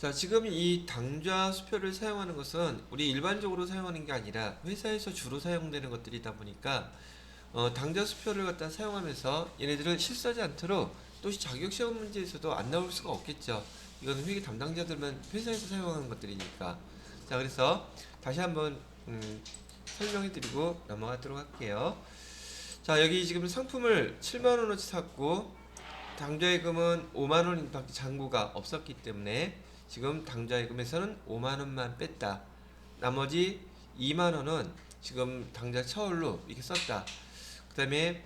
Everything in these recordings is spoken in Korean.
자, 지금 이 당좌 수표를 사용하는 것은 우리 일반적으로 사용하는 게 아니라 회사에서 주로 사용되는 것들이다 보니까 당좌 수표를 갖다 사용하면서 얘네들을 실수하지 않도록 또 자격 시험 문제에서도 안 나올 수가 없겠죠. 이거는 회계 담당자들만 회사에서 사용하는 것들이니까. 자, 그래서 다시 한번 설명해드리고 넘어가도록 할게요. 자, 여기 지금 상품을 7만 원어치 샀고 당좌예금은 5만 원밖에 잔고가 없었기 때문에 지금 당좌예금에서는 5만 원만 뺐다. 나머지 2만 원은 지금 당좌 차월로 이렇게 썼다. 그 다음에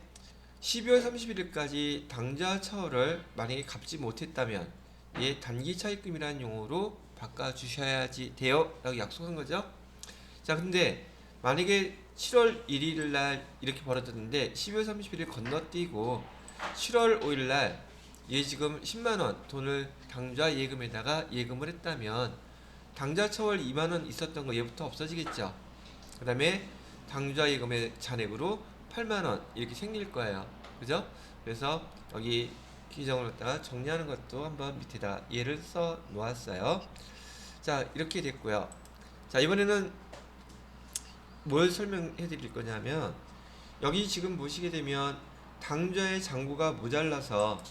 12월 31일까지 당좌 차월을 만약에 갚지 못했다면 얘 단기 차입금이라는 용어로 바꿔주셔야지 돼요 라고 약속한 거죠. 자, 근데 만약에 7월 1일 날 이렇게 벌어졌는데 12월 31일 건너뛰고 7월 5일 날 얘 지금 10만 원 돈을 당좌 예금에다가 예금을 했다면 당좌 처월 2만 원 있었던 거 얘부터 없어지겠죠. 그 다음에 당좌 예금의 잔액으로 8만 원 이렇게 생길 거예요. 그죠? 그래서 여기 기정을 갖다가 정리하는 것도 한번 밑에다 예를 써 놓았어요. 자, 이렇게 됐고요. 자, 이번에는 뭘 설명해 드릴 거냐면 여기 지금 보시게 되면 당좌의 잔고가 모자라서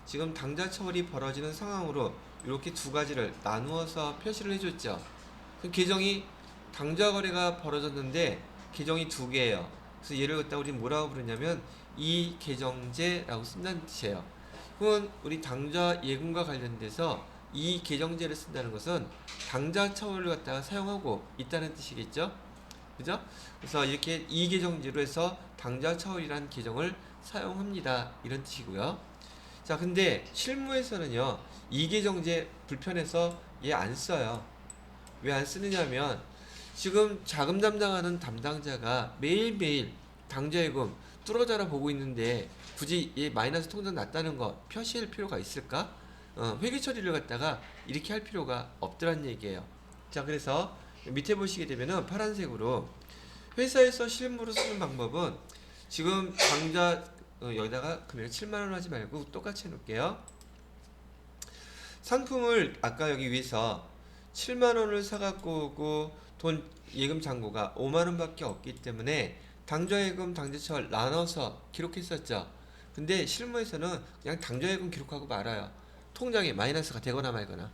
지금 당좌 처벌이 벌어지는 상황으로 이렇게 두 가지를 나누어서 표시를 해줬죠. 그 계정이 당좌 거래가 벌어졌는데 계정이 두 개예요. 그래서 얘를 갖다 우리 뭐라고 부르냐면 이 계정제라고 쓴다는 뜻이에요. 그건 우리 당좌 예금과 관련돼서 이 계정제를 쓴다는 것은 당좌 처벌을 갖다가 사용하고 있다는 뜻이겠죠. 그죠? 그래서 이렇게 이 계정제로 해서 당좌 처벌이라는 계정을 사용합니다. 이런 뜻이고요. 자, 근데 실무에서는요, 이 계정제 불편해서 얘 안 써요. 왜 안 쓰느냐면 지금 자금 담당하는 담당자가 매일매일 당좌예금 뚫어져라 보고 있는데 굳이 얘 마이너스 통장 났다는 거 표시할 필요가 있을까? 회계 처리를 갖다가 이렇게 할 필요가 없더란 얘기예요. 자, 그래서 밑에 보시게 되면은 파란색으로 회사에서 실무로 쓰는 방법은 지금 당좌 여기다가 금액 7만원 하지 말고 똑같이 해놓을게요. 상품을 아까 여기 위에서 7만원을 사갖고 오고 돈 예금 잔고가 5만원 밖에 없기 때문에 당좌예금 당좌처를 나눠서 기록했었죠. 근데 실무에서는 그냥 당좌예금 기록하고 말아요. 통장에 마이너스가 되거나 말거나.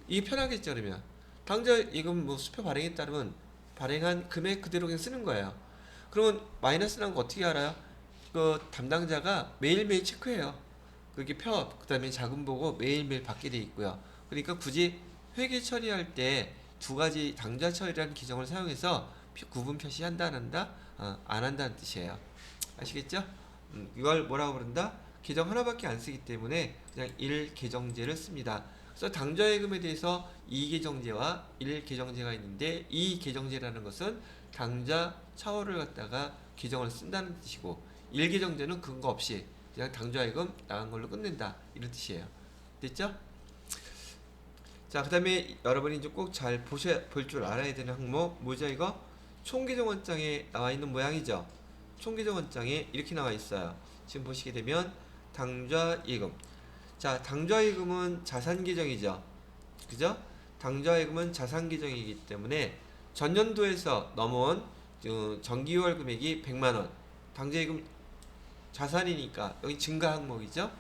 이게 편하겠죠. 그러면 당좌예금 뭐 수표 발행에 따르면 발행한 금액 그대로 그냥 쓰는 거예요. 그러면 마이너스 난 거 어떻게 알아요? 그 담당자가 매일매일 체크해요. 그게 그 다음에 자금 보고 매일매일 받게 돼 있고요. 그러니까 굳이 회계 처리할 때 두 가지 당좌 처리라는 기정을 사용해서 구분 표시한다 안 한다? 안 한다는 뜻이에요. 아시겠죠? 이걸 뭐라고 부른다? 계정 하나밖에 안 쓰기 때문에 그냥 1계정제를 씁니다. 그래서 당좌예금에 대해서 2계정제와 1계정제가 있는데 이 계정제라는 것은 당좌 차월을 갖다가 계정을 쓴다는 뜻이고 1계정제는 근거 없이 그냥 당좌예금 나간 걸로 끝낸다 이런 뜻이에요. 됐죠? 자, 그 다음에 여러분이 이제 꼭 잘 볼 줄 알아야 되는 항목 뭐죠 이거? 총계정원장에 나와 있는 모양이죠. 총계정원장에 이렇게 나와 있어요. 지금 보시게 되면 당좌예금. 자, 당좌예금은 자산계정이죠. 그죠? 당좌예금은 자산계정이기 때문에 전년도에서 넘어온 정기월 금액이 100만원. 당좌예금 자산이니까 여기 증가 항목이죠.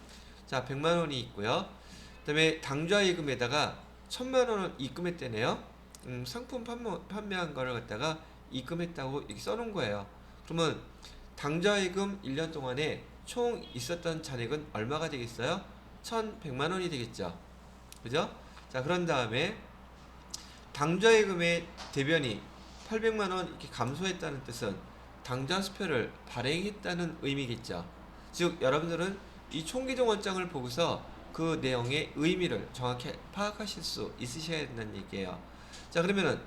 자, 100만원이 있고요. 그 다음에 당좌예금에다가 1000만원을 입금했대네요. 상품 판매한 거를 갖다가 입금했다고 이렇게 써놓은 거예요. 그러면 당좌예금 1년 동안에 총 있었던 잔액은 얼마가 되겠어요? 1100만원이 되겠죠. 그죠? 자, 그런 다음에 당좌예금의 대변이 800만원 이렇게 감소했다는 뜻은 당좌 수표를 발행했다는 의미겠죠. 즉 여러분들은 이 총계정 원장을 보고서 그 내용의 의미를 정확히 파악하실 수 있으셔야 된다는 얘기예요. 자, 그러면은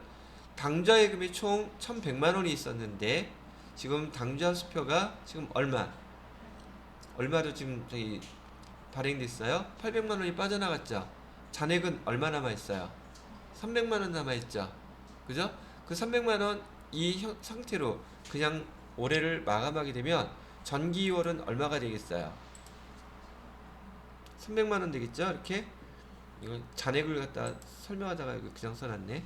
당좌예금이 총 1100만원이 있었는데 지금 당좌 수표가 지금 얼마로 지금 저기 발행됐어요? 800만원이 빠져나갔죠. 잔액은 얼마 남아있어요? 300만원 남아있죠. 그죠? 그 300만원 이 상태로 그냥 올해를 마감하게 되면 전기월은 얼마가 되겠어요? 300만원 되겠죠? 이렇게 이거 잔액을 갖다 설명하다가 이거 그냥 써놨네.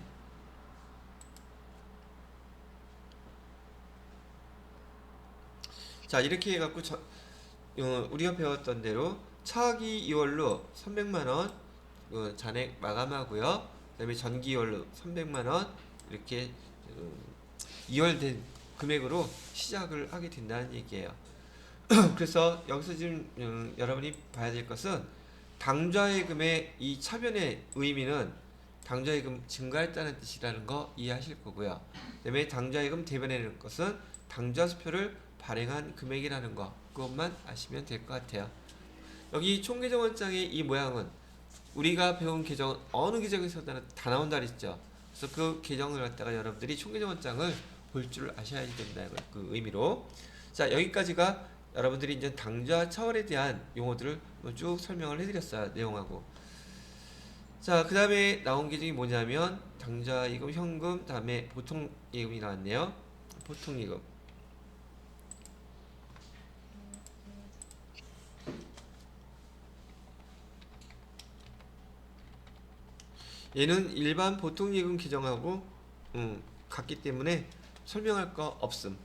자, 이렇게 해갖고 우리가 배웠던 대로 차기 2월로 300만원 잔액 마감하고요. 그 다음에 전기 2월로 300만원 이렇게 2월된 금액으로 시작을 하게 된다는 얘기예요. 그래서 여기서 지금 여러분이 봐야 될 것은 당좌예금의 이 차변의 의미는 당좌예금 증가했다는 뜻이라는 거 이해하실 거고요. 그 다음에 당좌예금 대변하는 것은 당좌수표를 발행한 금액이라는 거, 그것만 아시면 될 것 같아요. 여기 총계정원장의 이 모양은 우리가 배운 계정은 어느 계정에서 다 나온다 그랬죠. 그래서 그 계정을 갖다가 여러분들이 총계정원장을 볼 줄 아셔야 된다, 그 의미로. 자, 여기까지가 여러분들이 이제 당좌 차월에 대한 용어들을 쭉 설명을 해드렸어요, 내용하고. 자, 그 다음에 나온 계정이 뭐냐면 당좌예금, 현금, 다음에 보통예금이 나왔네요. 보통예금. 얘는 일반 보통예금 계정하고 같기 때문에 설명할 거 없음.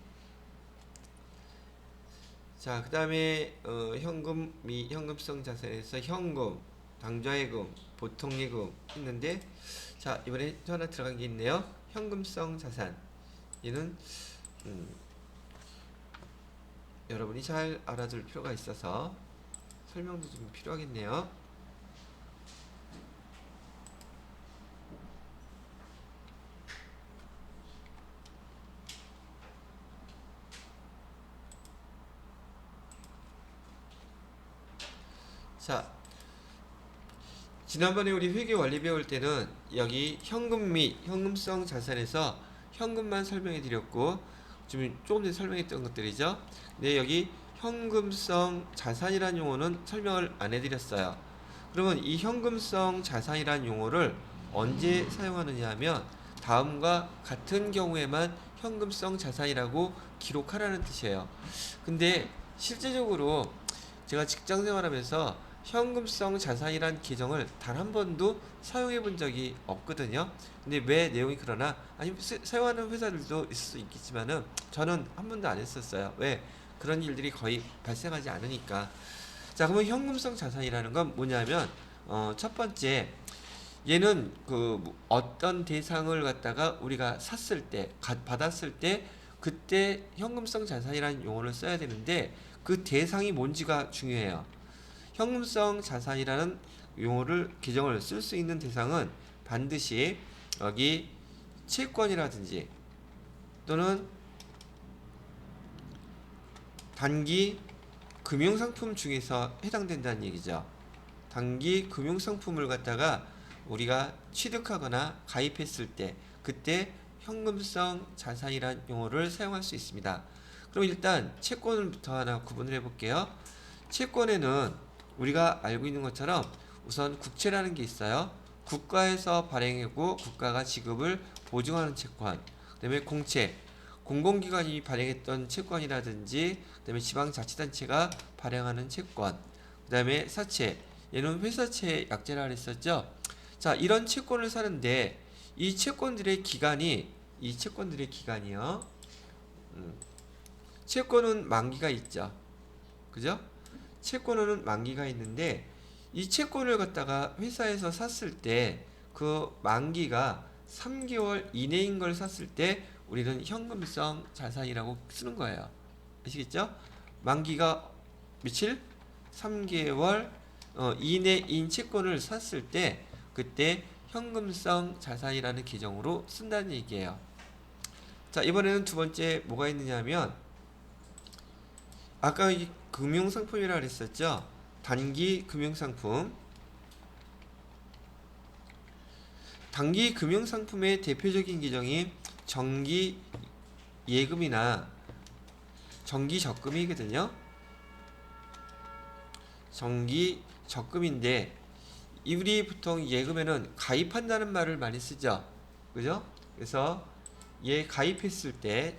자, 그 다음에 현금성 자산에서 현금, 당좌예금, 보통예금 했는데, 자, 이번에 또 하나 들어간 게 있네요. 현금성 자산. 얘는 여러분이 잘 알아둘 필요가 있어서 설명도 좀 필요하겠네요. 자, 지난번에 우리 회계 원리 배울 때는 여기 현금 및 현금성 자산에서 현금만 설명해 드렸고, 지금 조금 전에 설명했던 것들이죠. 근데 여기 현금성 자산이라는 용어는 설명을 안 해드렸어요. 그러면 이 현금성 자산이라는 용어를 언제 사용하느냐 하면 다음과 같은 경우에만 현금성 자산이라고 기록하라는 뜻이에요. 근데 실제적으로 제가 직장 생활하면서 현금성 자산이란 계정을 단 한 번도 사용해 본 적이 없거든요. 근데 왜 내용이 그러나, 아니 사용하는 회사들도 있을 수 있겠지만은 저는 한 번도 안 했었어요. 왜? 그런 일들이 거의 발생하지 않으니까. 자, 그러면 현금성 자산이라는 건 뭐냐면 첫 번째, 얘는 그 어떤 대상을 갖다가 우리가 샀을 때, 받았을 때 그때 현금성 자산이라는 용어를 써야 되는데 그 대상이 뭔지가 중요해요. 현금성 자산이라는 용어를 계정을 쓸 수 있는 대상은 반드시 여기 채권이라든지 또는 단기 금융상품 중에서 해당된다는 얘기죠. 단기 금융상품을 갖다가 우리가 취득하거나 가입했을 때 그때 현금성 자산이라는 용어를 사용할 수 있습니다. 그럼 일단 채권부터 하나 구분을 해볼게요. 채권에는 우리가 알고 있는 것처럼 우선 국채라는 게 있어요. 국가에서 발행하고 국가가 지급을 보증하는 채권, 그 다음에 공채, 공공기관이 발행했던 채권이라든지, 그 다음에 지방자치단체가 발행하는 채권, 그 다음에 사채, 얘는 회사채 약재라 그랬었죠. 자, 이런 채권을 사는데 이 채권들의 기간이요. 채권은 만기가 있죠. 그죠? 채권은 만기가 있는데 이 채권을 갖다가 회사에서 샀을 때 그 만기가 3개월 이내인 걸 샀을 때 우리는 현금성 자산이라고 쓰는 거예요. 아시겠죠? 만기가 며칠? 3개월 이내인 채권을 샀을 때 그때 현금성 자산이라는 계정으로 쓴다는 얘기예요. 자, 이번에는 두 번째 뭐가 있느냐 하면 아까 이 금융상품이라 그랬었죠. 단기 금융상품. 단기 금융상품의 대표적인 계정이 정기 예금이나 정기 적금이거든요. 정기 적금인데 우리 보통 예금에는 가입한다는 말을 많이 쓰죠. 그죠? 그래서 얘 가입했을 때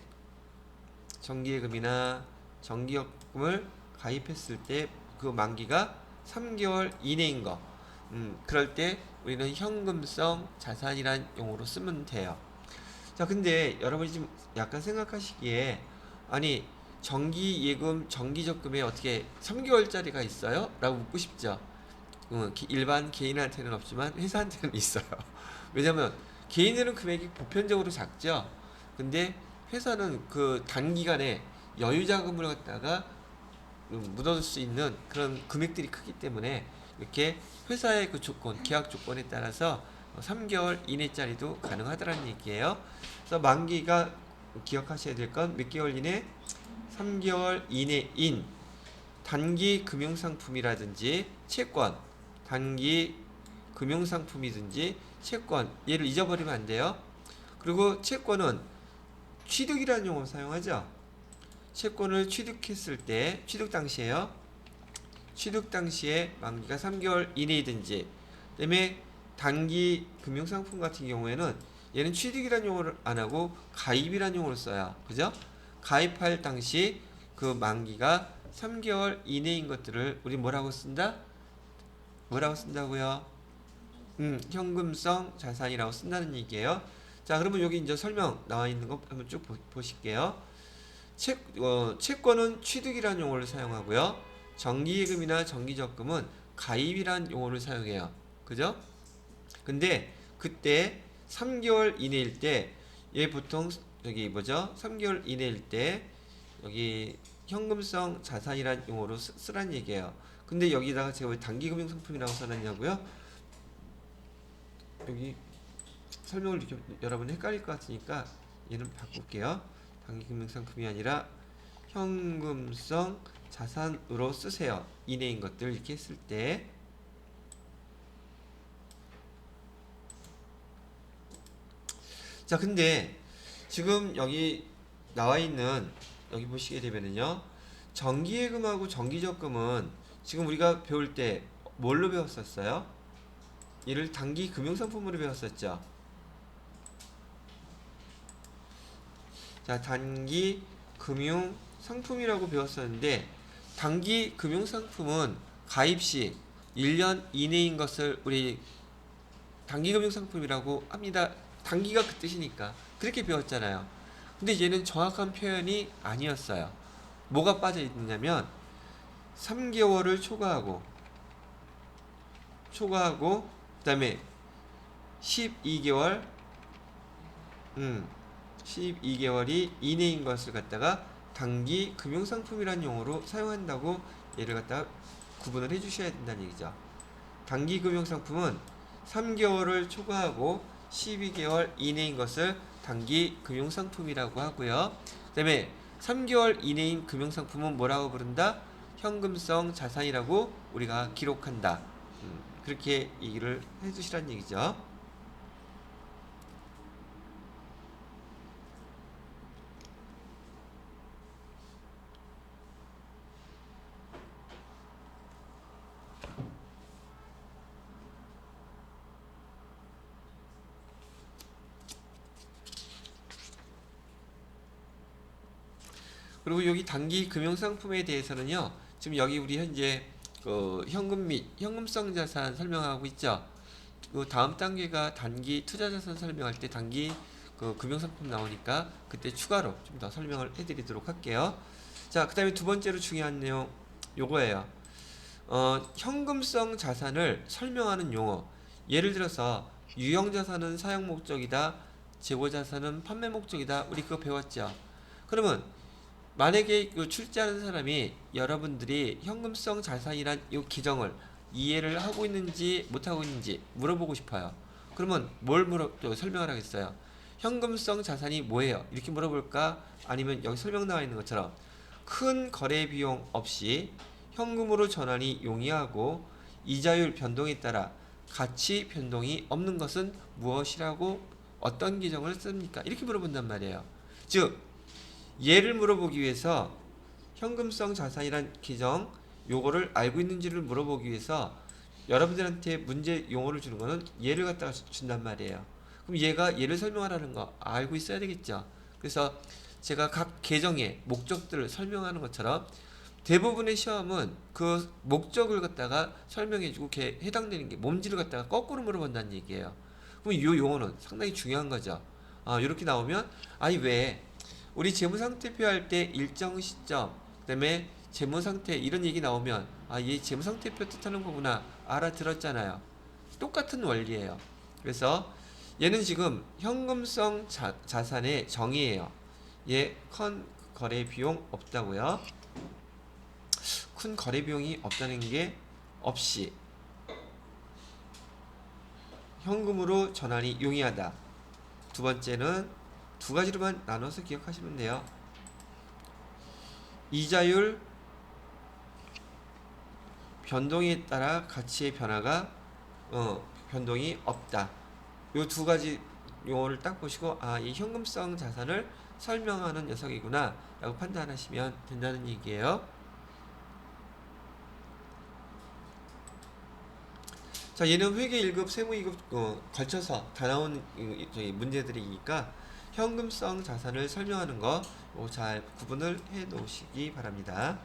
정기예금이나 정기적금을 가입했을 때 그 만기가 3개월 이내인 거. 그럴 때 우리는 현금성 자산이란 용어로 쓰면 돼요. 자, 근데 여러분이 지금 약간 생각하시기에 아니 정기예금, 정기적금에 어떻게 3개월짜리가 있어요? 라고 묻고 싶죠. 일반 개인한테는 없지만 회사한테는 있어요. 왜냐면 개인들은 금액이 보편적으로 작죠. 근데 회사는 그 단기간에 여유 자금을 갖다가 묻어둘 수 있는 그런 금액들이 크기 때문에 이렇게 회사의 그 조건, 계약 조건에 따라서 3개월 이내짜리도 가능하다는 얘기예요. 그래서 만기가 기억하셔야 될 건 몇 개월 이내? 3개월 이내인 단기 금융상품이라든지 채권, 단기 금융상품이든지 채권, 얘를 잊어버리면 안 돼요. 그리고 채권은 취득이라는 용어를 사용하죠. 채권을 취득했을 때, 취득 당시에요. 취득 당시에 만기가 3개월 이내이든지, 그다음에 단기 금융상품 같은 경우에는 얘는 취득이라는 용어를 안 하고 가입이라는 용어를 써요. 그죠? 가입할 당시 그 만기가 3개월 이내인 것들을 우리 뭐라고 쓴다? 뭐라고 쓴다고요? 현금성 자산이라고 쓴다는 얘기예요. 자, 그러면 여기 이제 설명 나와 있는 거 한번 쭉 보실게요. 채권은 취득이라는 용어를 사용하고요. 정기예금이나 정기적금은 가입이라는 용어를 사용해요. 그죠? 근데 그때 3개월 이내일 때 얘 보통 여기 뭐죠? 3개월 이내일 때 여기 현금성 자산이란 용어로 쓰란 얘기예요. 근데 여기다가 제가 왜 단기금융상품이라고 써놨냐고요? 여기 설명을 이렇게 여러분 헷갈릴 것 같으니까 얘는 바꿀게요. 단기금융상품이 아니라 현금성 자산으로 쓰세요. 이내인 것들 이렇게 했을 때. 자, 근데 지금 여기 나와 있는 여기 보시게 되면은요. 정기예금하고 정기적금은 지금 우리가 배울 때 뭘로 배웠었어요? 이를 단기 금융상품으로 배웠었죠. 자, 단기 금융상품이라고 배웠었는데 단기 금융상품은 가입 시 1년 이내인 것을 우리 단기 금융상품이라고 합니다. 단기가 그 뜻이니까 그렇게 배웠잖아요. 근데 얘는 정확한 표현이 아니었어요. 뭐가 빠져 있느냐면 3개월을 초과하고 그다음에 12개월 12개월이 이내인 것을 갖다가 단기 금융상품이라는 용어로 사용한다고 얘를 갖다가 구분을 해 주셔야 된다는 얘기죠. 단기 금융상품은 3개월을 초과하고 12개월 이내인 것을 단기 금융상품이라고 하고요. 그 다음에 3개월 이내인 금융상품은 뭐라고 부른다? 현금성 자산이라고 우리가 기록한다. 그렇게 얘기를 해주시라는 얘기죠. 그리고 여기 단기 금융상품에 대해서는요. 지금 여기 우리 현재 그 현금 및 현금성 자산 설명하고 있죠. 그 다음 단계가 단기 투자자산 설명할 때 단기 그 금융상품 나오니까 그때 추가로 좀 더 설명을 해드리도록 할게요. 자, 그 다음에 두 번째로 중요한 내용 요거예요. 현금성 자산을 설명하는 용어. 예를 들어서 유형자산은 사용 목적이다. 재고자산은 판매 목적이다. 우리 그거 배웠죠. 그러면 만약에 출제하는 사람이 여러분들이 현금성 자산이란 이 규정을 이해를 하고 있는지 못하고 있는지 물어보고 싶어요. 그러면 뭘 또 설명을 하겠어요? 현금성 자산이 뭐예요? 이렇게 물어볼까? 아니면 여기 설명 나와 있는 것처럼 큰 거래 비용 없이 현금으로 전환이 용이하고 이자율 변동에 따라 가치 변동이 없는 것은 무엇이라고 어떤 규정을 씁니까? 이렇게 물어본단 말이에요. 즉 얘를 물어보기 위해서 현금성 자산이란 규정 요거를 알고 있는지를 물어보기 위해서 여러분들한테 문제 용어를 주는 거는 얘를 갖다가 준단 말이에요. 그럼 얘가 얘를 설명하라는 거 알고 있어야 되겠죠. 그래서 제가 각 계정의 목적들을 설명하는 것처럼 대부분의 시험은 그 목적을 갖다가 설명해주고 해당되는 게 뭔지를 갖다가 거꾸로 물어본다는 얘기예요. 그럼 이 용어는 상당히 중요한 거죠. 이렇게 나오면 아니 왜 우리 재무상태표 할 때 일정 시점 그다음에 재무상태 이런 얘기 나오면 얘 재무상태표 뜻하는 거구나 알아들었잖아요. 똑같은 원리예요. 그래서 얘는 지금 현금성 자산의 정의예요. 얘 큰 거래 비용 없다고요. 큰 거래 비용이 없다는 게 없이 현금으로 전환이 용이하다. 두 번째는 두 가지로만 나눠서 기억하시면 돼요. 이자율 변동에 따라 가치의 변화가 변동이 없다. 요 두 가지 용어를 딱 보시고 이 현금성 자산을 설명하는 녀석이구나 라고 판단하시면 된다는 얘기예요. 자, 얘는 회계 1급, 세무 2급 걸쳐서 다 나온 문제들이니까 현금성 자산을 설명하는 거 잘 구분을 해 놓으시기 바랍니다.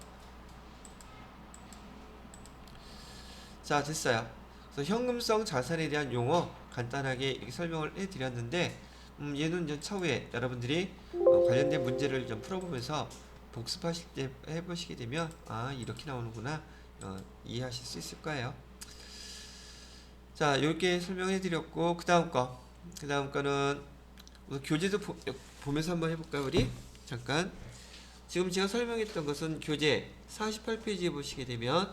자, 됐어요. 그래서 현금성 자산에 대한 용어 간단하게 이렇게 설명을 해 드렸는데 얘는 이제 차후에 여러분들이 관련된 문제를 좀 풀어보면서 복습하실 때 해보시게 되면 이렇게 나오는구나 이해하실 수 있을 거예요. 자, 이렇게 설명해 드렸고 그 다음 거는 교재도 보면서 한번 해볼까요? 우리 잠깐. 지금 제가 설명했던 것은 교재 48페이지에 보시게 되면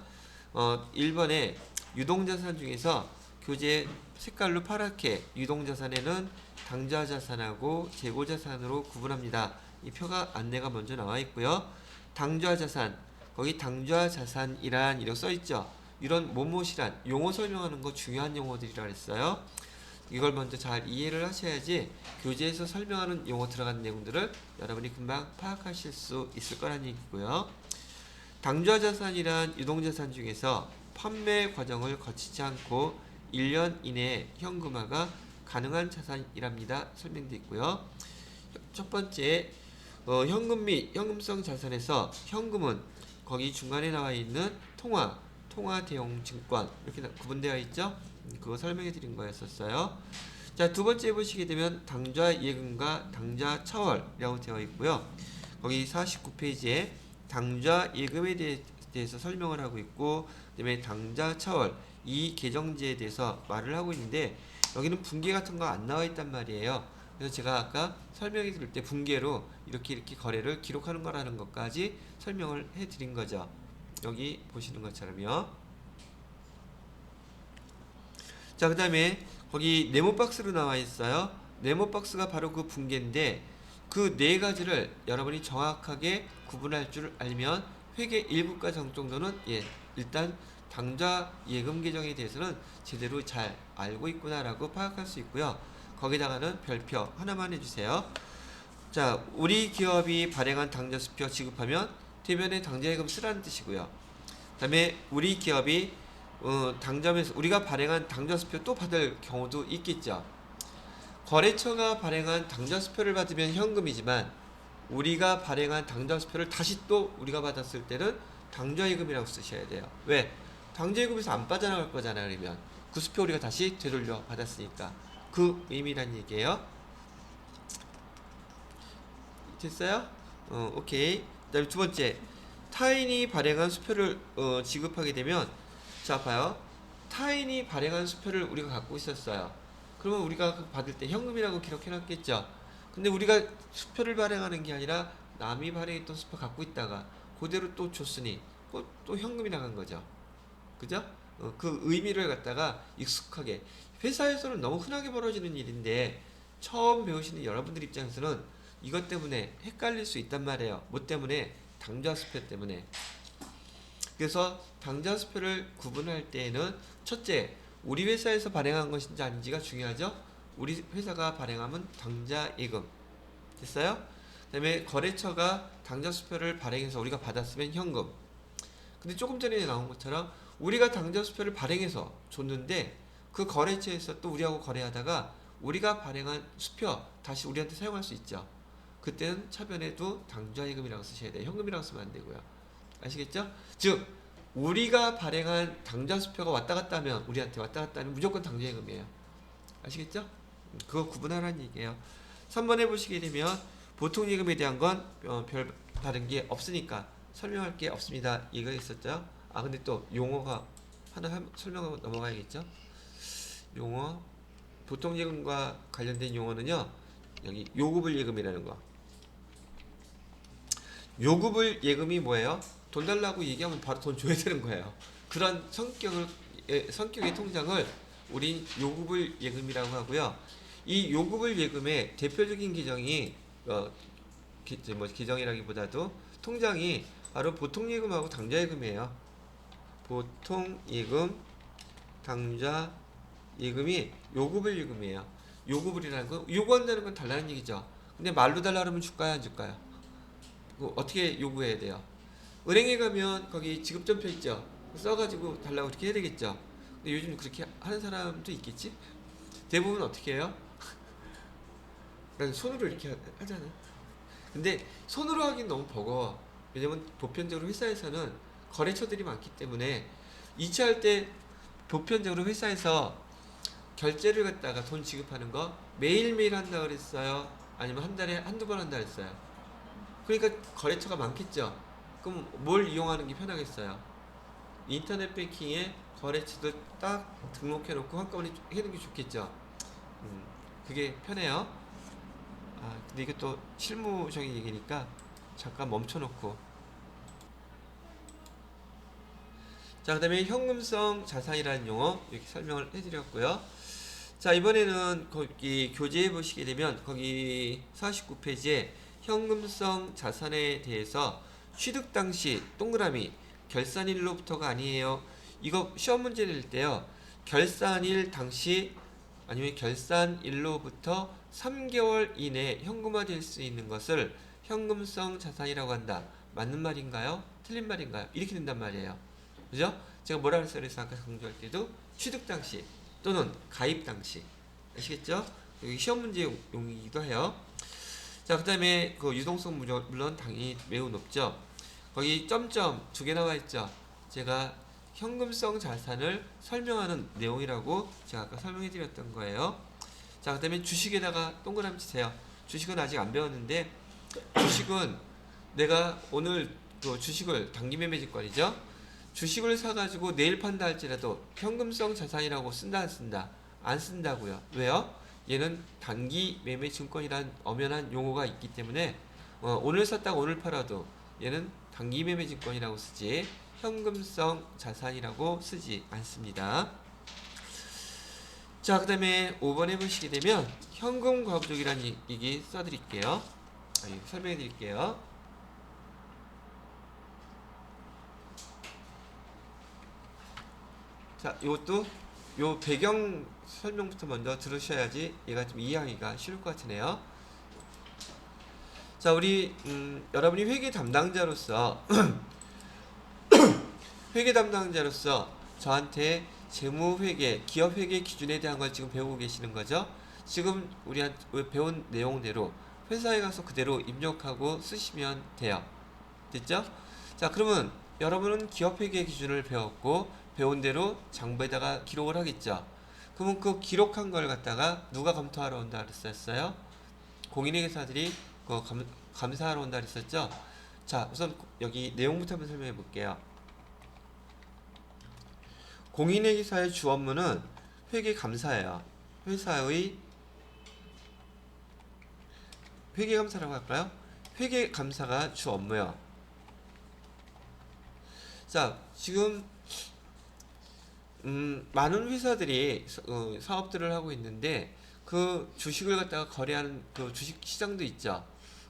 1번에 유동자산 중에서 교재 색깔로 파랗게 유동자산에는 당좌자산하고 재고자산으로 구분합니다. 이 표가 안내가 먼저 나와 있고요. 당좌자산 거기 당좌자산이란 이렇게 써 있죠. 이런 뭐뭐시란 용어 설명하는 거 중요한 용어들이라 그랬어요. 이걸 먼저 잘 이해를 하셔야지 교재에서 설명하는 용어 들어간 내용들을 여러분이 금방 파악하실 수 있을 거라는 얘기고요. 당좌자산이란 유동자산 중에서 판매 과정을 거치지 않고 1년 이내에 현금화가 가능한 자산이랍니다. 설명되어 있고요. 첫 번째 현금 및 현금성 자산에서 현금은 거기 중간에 나와 있는 통화 대용 증권 이렇게 구분되어 있죠. 그거 설명해 드린 거였었어요. 자, 두 번째 보시게 되면 당좌 예금과 당좌 차월이라고 되어 있고요. 거기 49페이지에 당좌 예금에 대해서 설명을 하고 있고 그다음에 당좌 차월 이 계정제에 대해서 말을 하고 있는데 여기는 분계 같은 거 안 나와 있단 말이에요. 그래서 제가 아까 설명해 드릴 때 분계로 이렇게 거래를 기록하는 거라는 것까지 설명을 해 드린 거죠. 여기 보시는 것처럼요. 자, 그 다음에 거기 네모 박스로 나와 있어요. 네모 박스가 바로 그 분계인데 그 네 가지를 여러분이 정확하게 구분할 줄 알면 회계 1국가 정도는 일단 당좌 예금 계정에 대해서는 제대로 잘 알고 있구나라고 파악할 수 있고요. 거기다가는 별표 하나만 해주세요. 자, 우리 기업이 발행한 당좌수표 지급하면 대면에 당좌예금 쓰라는 뜻이고요. 그 다음에 우리 기업이 당점에서 우리가 발행한 당좌수표 또 받을 경우도 있겠죠. 거래처가 발행한 당좌수표를 받으면 현금이지만 우리가 발행한 당좌수표를 다시 또 우리가 받았을 때는 당좌예금이라고 쓰셔야 돼요. 왜? 당좌예금에서 안 빠져나갈 거잖아요. 그러면 그 수표 우리가 다시 되돌려 받았으니까 그 의미란 얘기예요. 됐어요? 오케이. 그다음에 두 번째, 타인이 발행한 수표를 지급하게 되면 자 봐요. 타인이 발행한 수표를 우리가 갖고 있었어요. 그러면 우리가 받을 때 현금이라고 기록해놨겠죠. 근데 우리가 수표를 발행하는 게 아니라 남이 발행했던 수표 갖고 있다가 그대로 또 줬으니 또 현금이 나간 거죠. 그죠? 그 의미를 갖다가 익숙하게 회사에서는 너무 흔하게 벌어지는 일인데 처음 배우시는 여러분들 입장에서는 이것 때문에 헷갈릴 수 있단 말이에요. 뭐 때문에? 당좌수표 때문에. 그래서 당좌수표를 구분할 때에는 첫째, 우리 회사에서 발행한 것인지 아닌지가 중요하죠. 우리 회사가 발행하면 당좌예금. 됐어요? 그 다음에 거래처가 당좌수표를 발행해서 우리가 받았으면 현금. 근데 조금 전에 나온 것처럼 우리가 당좌수표를 발행해서 줬는데 그 거래처에서 또 우리하고 거래하다가 우리가 발행한 수표 다시 우리한테 사용할 수 있죠. 그때는 차변에도 당좌예금이라고 쓰셔야 돼요. 현금이라고 쓰면 안 되고요. 아시겠죠? 즉 우리가 발행한 당좌수표가 왔다 갔다 하면 우리한테 왔다 갔다 하면 무조건 당좌예금이에요. 아시겠죠? 그거 구분하라는 얘기예요. 3번에 보시게 되면 보통 예금에 대한 건 별 다른 게 없으니까 설명할 게 없습니다. 이거 있었죠? 아 근데 또 용어가 하나 설명하고 넘어가야겠죠? 용어 보통 예금과 관련된 용어는요. 여기 요구불 예금이라는 거. 요구불 예금이 뭐예요? 돈 달라고 얘기하면 바로 돈 줘야 되는 거예요. 그런 성격의 통장을 우린 요구불 예금이라고 하고요. 이 요구불 예금의 대표적인 계정이 계정이라기보다도 통장이 바로 보통예금하고 당좌예금이에요. 보통예금, 당좌예금이 요구불 예금이에요. 요구불이라는 건 요구한다는 건 달라는 얘기죠. 근데 말로 달라 그러면 줄까요, 안 줄까요? 어떻게 요구해야 돼요? 은행에 가면 거기 지급전표 있죠. 써가지고 달라고 그렇게 해야 되겠죠. 근데 요즘 그렇게 하는 사람도 있겠지? 대부분 어떻게 해요? 난 손으로 이렇게 하잖아. 근데 손으로 하긴 너무 버거워. 왜냐면 보편적으로 회사에서는 거래처들이 많기 때문에 이체할 때 보편적으로 회사에서 결제를 갖다가 돈 지급하는 거 매일매일 한다 그랬어요? 아니면 한 달에 한두 번 한다 그랬어요? 그러니까 거래처가 많겠죠. 그럼 뭘 이용하는 게 편하겠어요? 인터넷 뱅킹에 거래처들 딱 등록해놓고 한꺼번에 해놓는 게 좋겠죠. 그게 편해요. 아 근데 이게 또 실무적인 얘기니까 잠깐 멈춰놓고. 자 그다음에 현금성 자산이라는 용어 이렇게 설명을 해드렸고요. 자 이번에는 거기 교재에 보시게 되면 거기 49페이지에 현금성 자산에 대해서 취득 당시 동그라미 결산일로부터가 아니에요. 이거 시험 문제 낼 때요. 결산일 당시 아니면 결산일로부터 3개월 이내 현금화될 수 있는 것을 현금성 자산이라고 한다. 맞는 말인가요? 틀린 말인가요? 이렇게 된단 말이에요. 그죠? 제가 뭐라 그랬어요? 아까 강조할 때도 취득 당시 또는 가입 당시. 아시겠죠? 여기 시험 문제 용이기도 해요. 자, 그 다음에 그 유동성 물론 당연히 매우 높죠. 거기 점점 두 개 나와 있죠. 제가 현금성 자산을 설명하는 내용이라고 제가 아까 설명해 드렸던 거예요. 자, 그 다음에 주식에다가 동그라미 치세요. 주식은 아직 안 배웠는데 주식은 내가 오늘 그 주식을 단기매매증권이죠. 주식을 사가지고 내일 판다 할지라도 현금성 자산이라고 쓴다 안 쓴다? 안 쓴다고요. 왜요? 얘는 단기 매매 증권이란 엄연한 용어가 있기 때문에 오늘 샀다가 오늘 팔아도 얘는 단기 매매 증권이라고 쓰지 현금성 자산이라고 쓰지 않습니다. 자, 그 다음에 5번에 보시게 되면 현금 과부족이라는 얘기 써드릴게요. 설명해 드릴게요. 자, 이것도 요 배경 설명부터 먼저 들으셔야지 얘가 좀 이해하기가 쉬울 것 같으네요. 자, 우리 여러분이 회계 담당자로서 회계 담당자로서 저한테 재무회계, 기업회계 기준에 대한 걸 지금 배우고 계시는 거죠. 지금 우리한테 배운 내용대로 회사에 가서 그대로 입력하고 쓰시면 돼요. 됐죠? 자, 그러면 여러분은 기업회계 기준을 배웠고 배운 대로 장부에다가 기록을 하겠죠. 그러면 그 기록한 걸 갖다가 누가 검토하러 온다 그랬었어요? 공인회계사들이 감사하러 온다 그랬었죠. 자, 우선 여기 내용부터 한번 설명해 볼게요. 공인회계사의 주 업무는 회계감사예요. 회사의 회계감사라고 할까요? 회계감사가 주 업무예요. 자, 지금 많은 회사들이 사업들을 하고 있는데 그 주식을 갖다가 거래하는 그 주식 시장도 있죠.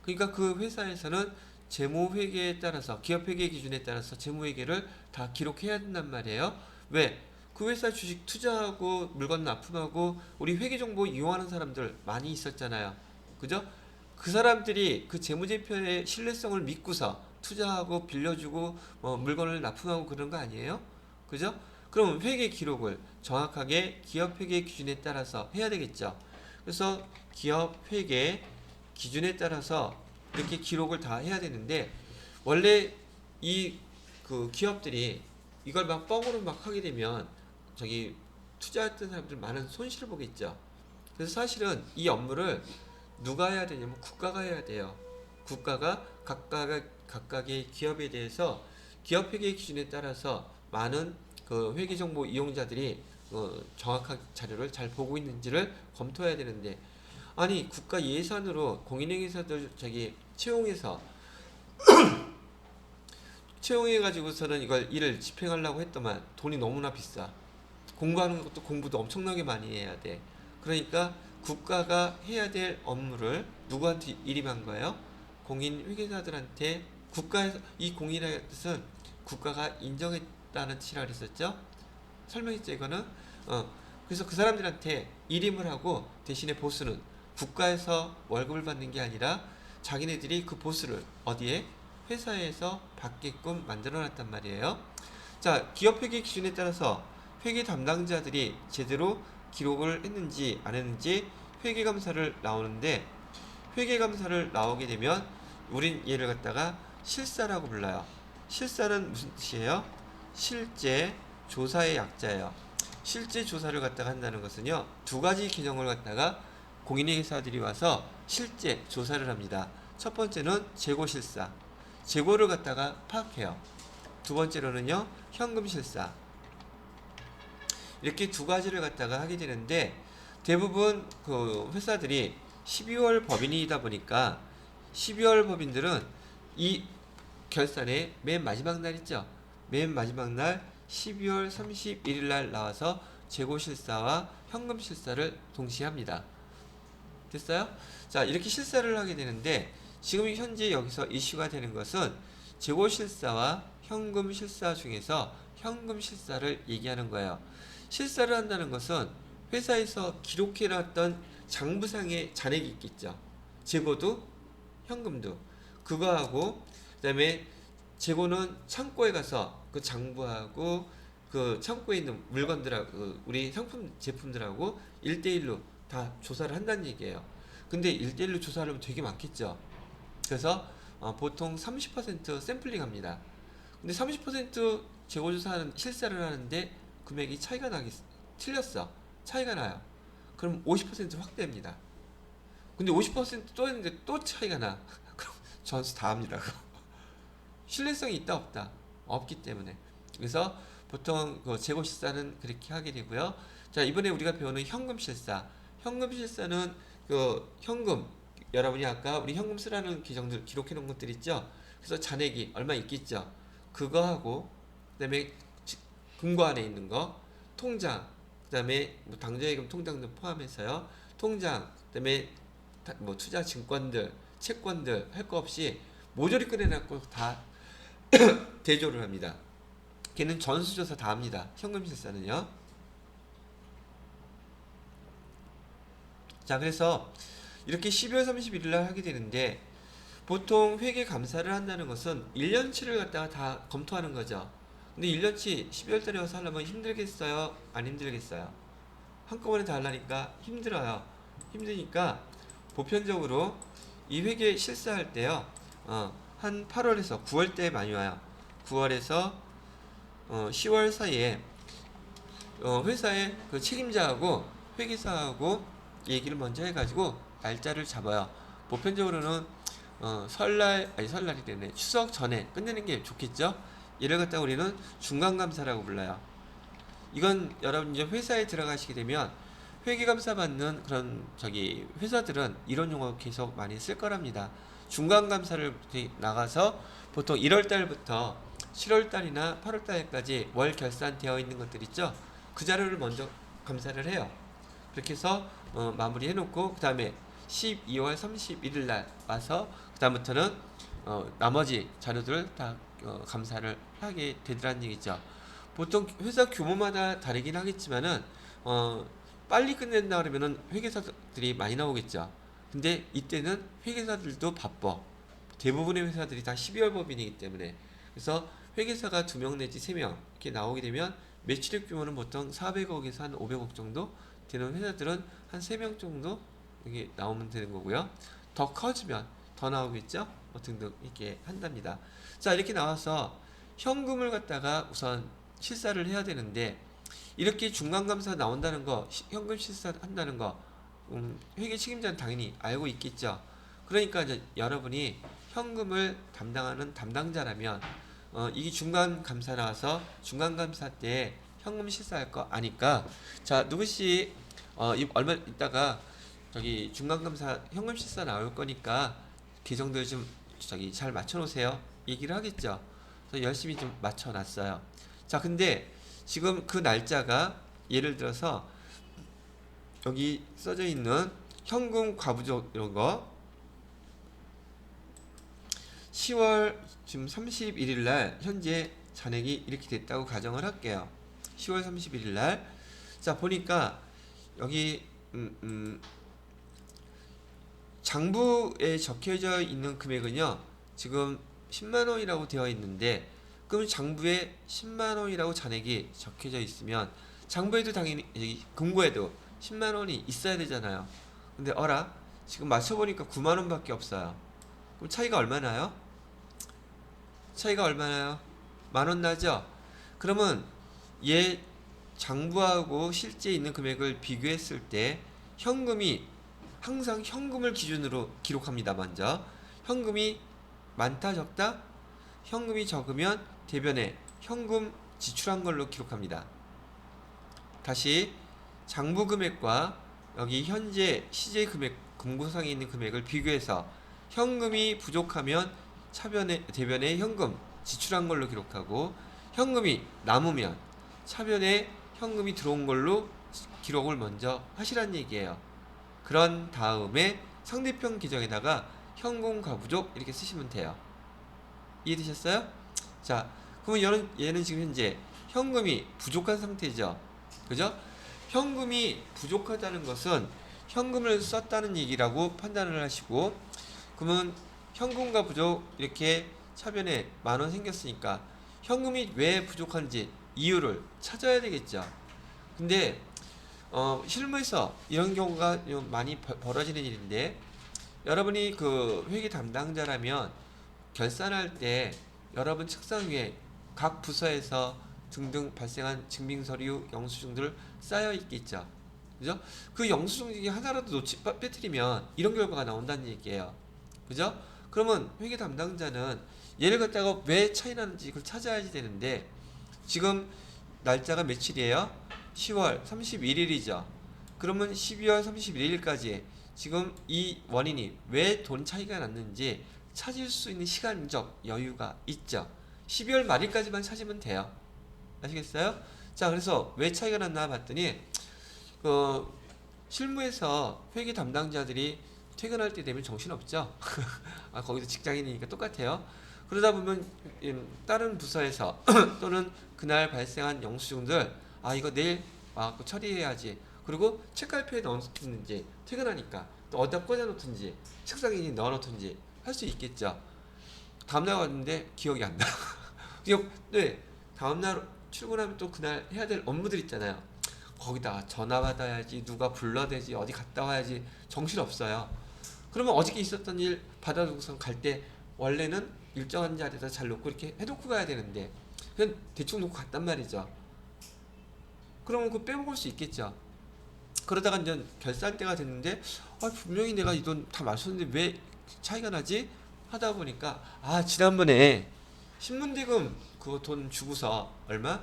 그러니까 그 회사에서는 재무회계에 따라서 기업회계 기준에 따라서 재무회계를 다 기록해야 된단 말이에요. 왜? 그 회사 주식 투자하고 물건 납품하고 우리 회계정보 이용하는 사람들 많이 있었잖아요. 그죠? 그 사람들이 그 재무제표의 신뢰성을 믿고서 투자하고 빌려주고 물건을 납품하고 그런 거 아니에요? 그죠? 그럼 회계 기록을 정확하게 기업 회계 기준에 따라서 해야 되겠죠. 그래서 기업 회계 기준에 따라서 이렇게 기록을 다 해야 되는데 원래 이 그 기업들이 이걸 막 뻥으로 막 하게 되면 저기 투자했던 사람들 많은 손실을 보겠죠. 그래서 사실은 이 업무를 누가 해야 되냐면 국가가 해야 돼요. 국가가 각각의 기업에 대해서 기업 회계 기준에 따라서 많은 그 회계 정보 이용자들이 정확한 자료를 잘 보고 있는지를 검토해야 되는데, 아니 국가 예산으로 공인회계사들 저기 채용해 가지고서는 이걸 일을 집행하려고 했더만 돈이 너무나 비싸. 공부하는 것도 공부도 엄청나게 많이 해야 돼. 그러니까 국가가 해야 될 업무를 누구한테 일임한 거예요? 공인회계사들한테. 국가에서, 이 공인이라는 뜻은 국가가 인정했다는 뜻이라 그랬었죠? 설명했죠 이거는. 그래서 그 사람들한테 일임을 하고 대신에 보수는 국가에서 월급을 받는 게 아니라 자기네들이 그 보수를 어디에? 회사에서 받게끔 만들어 놨단 말이에요. 자, 기업 회계 기준에 따라서 회계 담당자들이 제대로 기록을 했는지 안 했는지 회계 감사를 나오는데, 회계 감사를 나오게 되면 우린 얘를 갖다가 실사라고 불러요. 실사는 무슨 뜻이에요? 실제 조사의 약자예요. 실제 조사를 갖다가 한다는 것은요, 두 가지 개념을 갖다가 공인회계사들이 와서 실제 조사를 합니다. 첫 번째는 재고 실사, 재고를 갖다가 파악해요. 두 번째로는요, 현금 실사. 이렇게 두 가지를 갖다가 하게 되는데, 대부분 그 회사들이 12월 법인이다 보니까 12월 법인들은 이 결산의 맨 마지막 날 있죠. 맨 마지막 날 12월 31일 날 나와서 재고 실사와 현금 실사를 동시에 합니다. 됐어요? 자, 이렇게 실사를 하게 되는데, 지금 현재 여기서 이슈가 되는 것은 재고 실사와 현금 실사 중에서 현금 실사를 얘기하는 거예요. 실사를 한다는 것은 회사에서 기록해놨던 장부상의 잔액이 있겠죠. 재고도 현금도. 그거하고 그다음에 재고는 창고에 가서 그 장부하고 그 창고에 있는 물건들하고 우리 상품 제품들하고 1대1로 다 조사를 한다는 얘기예요. 근데 1대1로 조사를 하면 되게 많겠죠. 그래서 보통 30% 샘플링 합니다. 근데 30% 재고조사하는 실사를 하는데 금액이 틀렸어. 차이가 나요. 그럼 50% 확대합니다. 근데 50%또 했는데 또 차이가 나. 그럼 전수 다 합니다. 신뢰성이 있다 없다? 없기 때문에. 그래서 보통 그 재고 실사는 그렇게 하게 되고요. 자, 이번에 우리가 배우는 현금 실사. 현금 실사는 그 현금, 여러분이 아까 우리 현금 쓰라는 규정들 기록해 놓은 것들 있죠. 그래서 잔액이 얼마 있겠죠. 그거하고 그다음에 금고 안에 있는 거, 통장, 그다음에 뭐 당좌예금 통장도 포함해서요. 통장, 그다음에 뭐 투자 증권들, 채권들 할 거 없이 모조리 꺼내놓고 다 대조를 합니다. 걔는 전수조사 다 합니다. 현금 실사는요. 자, 그래서 이렇게 12월 31일 날 하게 되는데, 보통 회계 감사를 한다는 것은 1년치를 갖다가 다 검토하는 거죠. 근데 1년치 12월 달에 와서 하려면 힘들겠어요? 안 힘들겠어요? 한꺼번에 다 하려니까 힘들어요. 힘드니까 보편적으로 이 회계 실사할 때요, 한 8월에서 9월 때 많이 와요. 9월에서 10월 사이에 회사의 그 책임자하고 회계사하고 얘기를 먼저 해가지고 날짜를 잡아요. 보편적으로는 설날이 되네. 추석 전에 끝내는 게 좋겠죠? 이를 갖다 우리는 중간감사라고 불러요. 이건 여러분 이제 회사에 들어가시게 되면 회계감사 받는 그런 저기 회사들은 이런 용어 계속 많이 쓸 거랍니다. 중간감사를 나가서 보통 1월 달부터 7월 달이나 8월 달까지 월 결산되어 있는 것들 있죠. 그 자료를 먼저 감사를 해요. 그렇게 해서 마무리 해놓고 그 다음에 12월 31일 날 와서 그 다음부터는 나머지 자료들을 다 감사를 하게 되더라는 얘기죠. 보통 회사 규모마다 다르긴 하겠지만은 빨리 끝낸다 그러면은 회계사들이 많이 나오겠죠. 근데 이때는 회계사들도 바빠. 대부분의 회사들이 다 12월 법인이기 때문에. 그래서 회계사가 2명 내지 3명 이렇게 나오게 되면 매출액 규모는 보통 400억에서 한 500억 정도 되는 회사들은 한 3명 정도 이게 나오면 되는 거고요. 더 커지면 더 나오겠죠? 뭐 등등 이렇게 한답니다. 자, 이렇게 나와서 현금을 갖다가 우선 실사를 해야 되는데 이렇게 중간감사 나온다는 거, 현금 실사한다는 거 회계 책임자는 당연히 알고 있겠죠. 그러니까 이제 여러분이 현금을 담당하는 담당자라면 이게 중간감사 나와서 중간감사 때 현금 실사할 거 아니까 자 누구씨 얼마 있다가 저기 중간감사 현금 실사 나올 거니까 계정들 좀 저기 잘 맞춰 놓으세요 얘기를 하겠죠. 그래서 열심히 좀 맞춰 놨어요. 자 근데 지금 그 날짜가 예를 들어서 여기 써져 있는 현금 과부족 이런 거 10월 지금 31일 날 현재 잔액이 이렇게 됐다고 가정을 할게요. 10월 31일 날. 자, 보니까 여기 장부에 적혀져 있는 금액은요. 지금 10만 원이라고 되어 있는데 그럼 장부에 10만 원이라고 잔액이 적혀져 있으면 장부에도 당연히 금고에도 10만 원이 있어야 되잖아요. 근데 어라? 지금 맞춰보니까 9만 원밖에 없어요. 그럼 차이가 얼마나요? 차이가 얼마나요? 만 원 나죠? 그러면 얘 장부하고 실제 있는 금액을 비교했을 때 현금이 항상 현금을 기준으로 기록합니다. 먼저 현금이 많다 적다? 현금이 적으면 대변에 현금 지출한 걸로 기록합니다. 다시 장부 금액과 여기 현재 시제 금액 금고상에 있는 금액을 비교해서 현금이 부족하면 차변에 대변에 현금 지출한 걸로 기록하고 현금이 남으면 차변에 현금이 들어온 걸로 기록을 먼저 하시란 얘기예요. 그런 다음에 상대편 계정에다가 현금 과부족 이렇게 쓰시면 돼요. 이해되셨어요? 자, 그러면 얘는 지금 현재 현금이 부족한 상태죠. 그죠? 현금이 부족하다는 것은 현금을 썼다는 얘기라고 판단을 하시고 그러면 현금과 부족 이렇게 차변에 만 원 생겼으니까 현금이 왜 부족한지 이유를 찾아야 되겠죠. 근데 실무에서 이런 경우가 많이 벌어지는 일인데 여러분이 그 회계 담당자라면 결산할 때 여러분 책상 위에 각 부서에서 등등 발생한 증빙서류, 영수증들 쌓여 있겠죠. 그죠? 그 영수증 중에 하나라도 빼뜨리면 이런 결과가 나온다는 얘기예요. 그죠? 그러면 회계 담당자는 얘를 갖다가 왜 차이 나는지 그걸 찾아야지 되는데 지금 날짜가 며칠이에요? 10월 31일이죠. 그러면 12월 31일까지 지금 이 원인이 왜 돈 차이가 났는지 찾을 수 있는 시간적 여유가 있죠. 12월 말일까지만 찾으면 돼요. 아시겠어요? 자, 그래서 왜 차이가 났나 봤더니 실무에서 회계 담당자들이 퇴근할 때 되면 정신없죠. 거기서 직장인이니까 똑같아요. 그러다 보면 다른 부서에서 또는 그날 발생한 영수증들 이거 내일 와갖고 처리해야지. 그리고 책갈피에 넣어놓든지 퇴근하니까 또 어디다 꽂아놓든지 책상에 넣어놓든지 할 수 있겠죠. 다음날 왔는데 기억이 안 나. 네, 다음날 출근하면 또 그날 해야 될 업무들 있잖아요. 거기다 전화 받아야지, 누가 불러대지, 어디 갔다 와야지 정신없어요. 그러면 어저께 있었던 일 받아두고선 갈 때 원래는 일정한 자리에다 잘 놓고 이렇게 해놓고 가야 되는데 그냥 대충 놓고 갔단 말이죠. 그러면 그거 빼먹을 수 있겠죠. 그러다가 이제 결산 때가 됐는데 분명히 내가 이 돈 다 맞췄는데 왜 차이가 나지? 하다 보니까 지난번에 신문대금 그거 돈 주고서 얼마?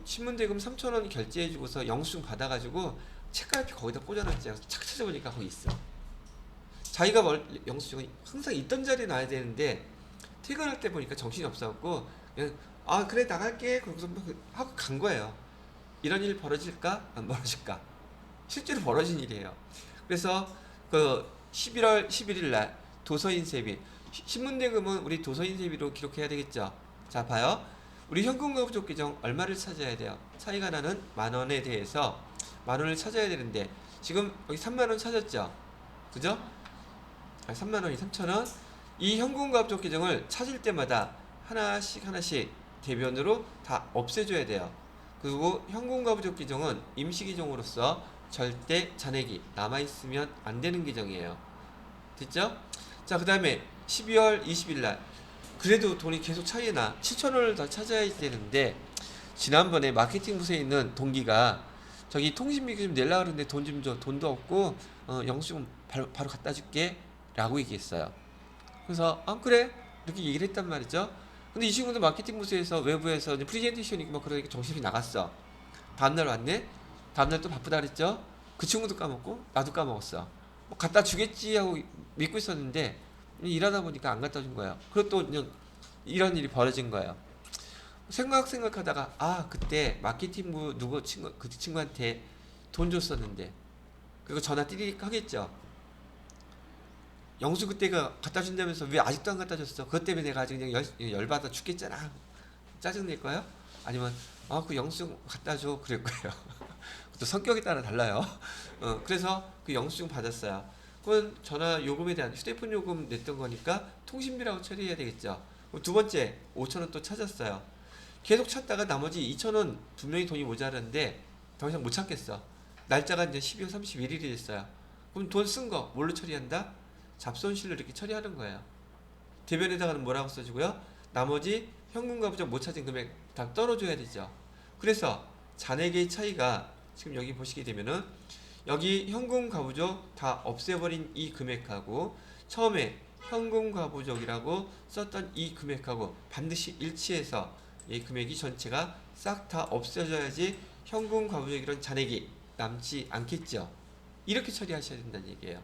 신문대금 3,000원 결제해주고서 영수증 받아가지고 책갈피 거기다 꽂아놨지. 착 찾아보니까 거기 있어. 자기가 영수증이 항상 있던 자리에 놔야 되는데 퇴근할 때 보니까 정신이 없어갖고 그냥 그래 나갈게 그러고서 하고 간 거예요. 이런 일 벌어질까? 안 벌어질까? 실제로 벌어진 일이에요. 그래서 그 11월 11일 날 도서인세비 신문대금은 우리 도서인세비로 기록해야 되겠죠. 자 봐요. 우리 현금과 부족 계정 얼마를 찾아야 돼요? 차이가 나는 만 원에 대해서 만 원을 찾아야 되는데 지금 여기 3만 원 찾았죠. 그죠? 3만 원이 3천 원. 이 현금과 부족 계정을 찾을 때마다 하나씩 대변으로 다 없애줘야 돼요. 그리고 현금과 부족 계정은 임시 계정으로서 절대 잔액이 남아있으면 안 되는 계정이에요. 됐죠? 자, 그 다음에 12월 20일 날 그래도 돈이 계속 차이가 나. 7천 원을 더 찾아야 되는데 지난번에 마케팅 부서에 있는 동기가 저기 통신비 좀 내려고 그러는데 돈 좀 줘. 돈도 없고 영수증 바로 갖다 줄게 라고 얘기했어요. 그래서 그래 이렇게 얘기를 했단 말이죠. 근데 이 친구도 마케팅 부서에서 외부에서 이제 프레젠테이션이고 막 그러니까 정신이 나갔어. 다음날 왔네. 다음날 또 바쁘다 그랬죠. 그 친구도 까먹고 나도 까먹었어. 뭐 갖다 주겠지 하고 믿고 있었는데 일하다 보니까 안 갖다 준 거예요. 그리고 또 그냥 이런 일이 벌어진 거예요. 생각하다가 그때 마케팅부 누구 친구 그 친구한테 돈 줬었는데 그리고 전화 띠리릭 하겠죠. 영수 그때가 갖다 준다면서 왜 아직도 안 갖다 줬어? 그것 때문에 내가 아직 그냥 열받아 죽겠잖아. 짜증 낼 거야? 아니면 그 영수증 갖다 줘 그럴 거예요. 또 성격에 따라 달라요. 그래서 그 영수증 받았어요. 그건 전화 요금에 대한 휴대폰 요금 냈던 거니까 통신비라고 처리해야 되겠죠. 두 번째 5천 원 또 찾았어요. 계속 찾다가 나머지 2천 원 분명히 돈이 모자랐는데 더 이상 못 찾겠어. 날짜가 이제 12월 31일이 됐어요. 그럼 돈 쓴 거 뭘로 처리한다? 잡손실로 이렇게 처리하는 거예요. 대변에다가는 뭐라고 써주고요? 나머지 현금과 부족 못 찾은 금액 다 떨어줘야 되죠. 그래서 잔액의 차이가 지금 여기 보시게 되면은 여기 현금 가부족 다 없애버린 이 금액하고 처음에 현금 가부족이라고 썼던 이 금액하고 반드시 일치해서 이 금액이 전체가 싹 다 없어져야지 현금 가부족 이런 잔액이 남지 않겠죠. 이렇게 처리하셔야 된다는 얘기예요.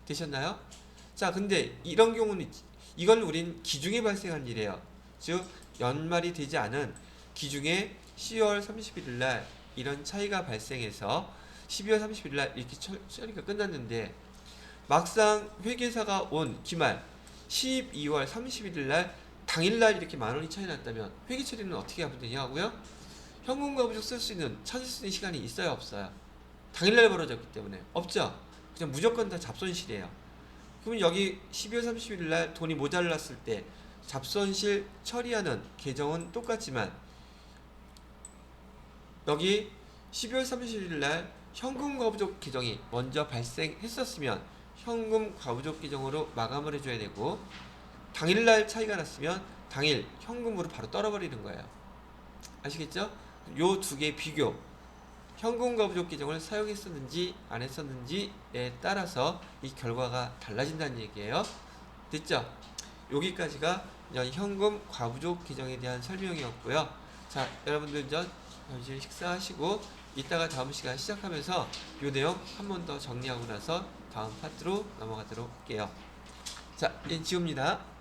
되셨나요? 자, 근데 이런 경우는 이건 우린 기중에 발생한 일이에요. 즉 연말이 되지 않은 기중에 10월 31일 날 이런 차이가 발생해서 12월 31일 날 이렇게 처리가 끝났는데 막상 회계사가 온 기말 12월 31일 날 당일날 이렇게 만 원이 차이 났다면 회계 처리는 어떻게 하면 되냐고요? 현금과 부족 쓸 수 있는 찾을 수 있는 시간이 있어요, 없어요? 당일날 벌어졌기 때문에 없죠. 그냥 무조건 다 잡손실이에요. 그러면 여기 12월 31일 날 돈이 모자랐을 때 잡손실 처리하는 계정은 똑같지만 여기 12월 31일 날 현금 과부족 계정이 먼저 발생했었으면 현금 과부족 계정으로 마감을 해줘야 되고 당일날 차이가 났으면 당일 현금으로 바로 떨어버리는 거예요. 아시겠죠? 요 두 개의 비교, 현금 과부족 계정을 사용했었는지 안 했었는지에 따라서 이 결과가 달라진다는 얘기예요. 됐죠? 여기까지가 현금 과부족 계정에 대한 설명이었고요. 자, 여러분들 이제 식사하시고 이따가 다음 시간 시작하면서 이 내용 한 번 더 정리하고 나서 다음 파트로 넘어가도록 할게요. 자, 지웁니다.